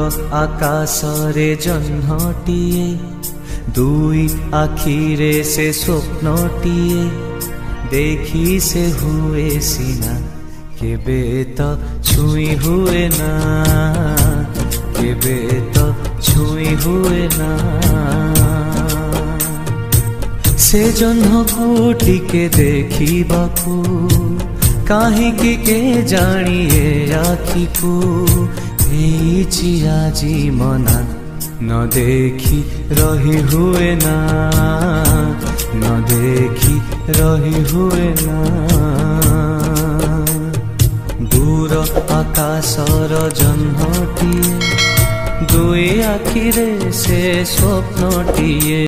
आकाशरे जह्नटिए दुई आखिरे से स्वप्नटिए देखी से हुए सीना केबे तो छुई हुए ना केबे तो छुई हुए ना से जन्ह को टिके देखी बापू काहींकि के जानिए आखि को आजी मना न देखी रही हुए ना न देखी रही हुए ना दूर आकाशर जह्नटिए दुई आखिरे से स्वप्नटिए।